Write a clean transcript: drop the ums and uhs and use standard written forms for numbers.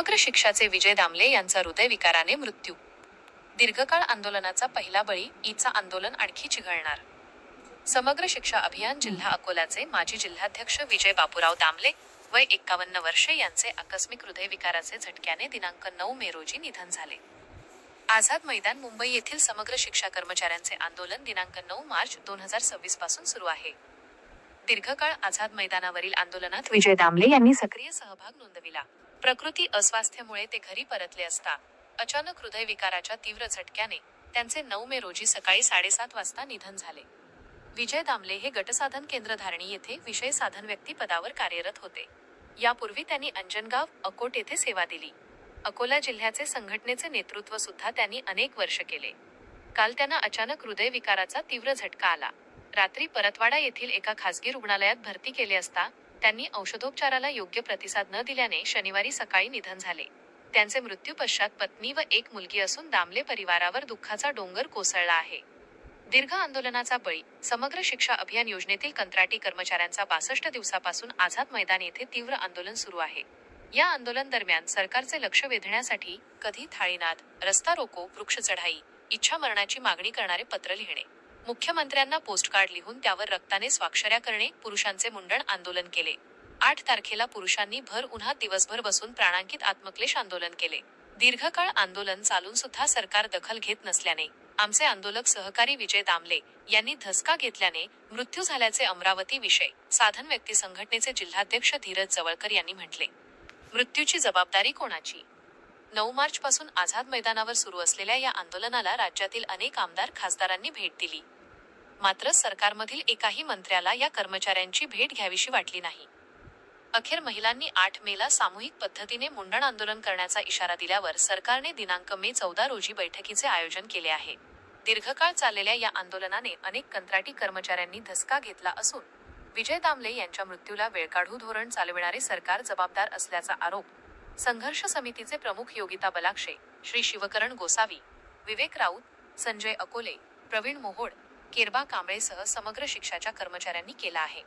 समग्र शिक्षाचे विजय दामले यांचा हृदयविकाराने मृत्यू. दीर्घकाळ आंदोलनाचा पहिला बळी, ईचा आंदोलन आणखी चिघळणार. समग्र शिक्षा अभियान जिल्हा अकोल्याचे माजी जिल्हाध्यक्ष विजय बापूराव दामले वय 51 वर्षे यांचे आकस्मिक हृदयविकाराचे झटक्याने दिनांक 9 मे रोजी निधन झाले. आझाद मैदान मुंबई येथील समग्र शिक्षा कर्मचाऱ्यांचे आंदोलन दिनांक 9 मार्च 2026 पासून सुरू आहे. दीर्घकाळ आझाद मैदानावरील आंदोलनात विजय दामले यांनी सक्रिय सहभाग नोंदविला. प्रकृती अस्वास्थ्यामुळे ते घरी परतले असता अचानक हृदयविकाराच्या तीव्र झटक्याने त्यांचे 9 मे रोजी सकाळी 7:30 वाजता निधन झाले. विजय दामले हे गटसाधन केंद्र धारणी येथे विषय साधन व्यक्ती पदावर कार्यरत होते. यापूर्वी त्यांनी अंजनगाव, अकोट येथे सेवा दिली. अकोला जिल्ह्याचे संघटनेचे नेतृत्व सुद्धा त्यांनी अनेक वर्ष केले. काल त्यांना अचानक हृदयविकाराचा तीव्र झटका आला. रात्री परतवाडा येथील एका खासगी रुग्णालयात भरती केले असता त्यांनी औषधोपचाराला योग्य प्रतिसाद न दिल्याने शनिवारी सकाळी निधन झाले. त्यांचे मृत्यू पश्चात पत्नी व एक मुलगी असून दामले परिवारावर दुःखाचा डोंगर कोसळला आहे. दीर्घ आंदोलनाचा बळी, समग्र शिक्षा अभियान योजनेतील कंत्राटी कर्मचाऱ्यांचा 62 दिवसापासून आझाद मैदान येथे तीव्र आंदोलन सुरू आहे. या आंदोलन दरम्यान सरकारचे लक्ष वेधण्यासाठी कधी थाळीनाद, रस्ता रोको, वृक्ष चढाई, इच्छा मरणाची मागणी करणारे पत्र लिहिणे, मुख्यमंत्र्यांना पोस्टकार्ड लिहून त्यावर रक्ताने स्वाक्षऱ्या करणे, पुरुषांचे मुंडण आंदोलन केले. 8 तारखेला पुरुषांनी भर उन्हात दिवसभर बसून प्राणांकित आत्मक्लेश आंदोलन केले. दीर्घकाळ आंदोलन चालून सुद्धा सरकार दखल घेत नसल्याने आमचे आंदोलक सहकारी विजय दामले यांनी धसका घेतल्याने मृत्यू झाल्याचे अमरावती विषय साधन व्यक्ती संघटनेचे जिल्हाध्यक्ष धीरज जवळकर यांनी म्हटले. मृत्यूची जबाबदारी कोणाची? 9 मार्च पासून आझाद मैदानावर सुरू असलेल्या या आंदोलनाला राज्यातील अनेक आमदार, खासदारांनी भेट दिली. मात्र सरकारमधील एकाही मंत्र्याला या कर्मचाऱ्यांची भेट घ्यावीशी वाटली नाही. अखेर महिलांनी 8 मेला सामूहिक पद्धतीने मुंडण आंदोलन करण्याचा इशारा दिल्यावर सरकारने दिनांक मे 14 रोजी बैठकीचे आयोजन केले आहे. दीर्घकाळ चाललेल्या या आंदोलनाने अनेक कंत्राटी कर्मचाऱ्यांनी धसका घेतला असून विजय दामले यांच्या मृत्यूला वेळकाढू धोरण चालविणारे सरकार जबाबदार असल्याचा आरोप संघर्ष समितीचे प्रमुख योगिता बलाक्षे, श्री शिवकरण गोसावी, विवेक राऊत, संजय अकोले, प्रवीण मोहोड, केरबा कांबळेसह समग्र शिक्षाच्या कर्मचाऱ्यांनी केला आहे.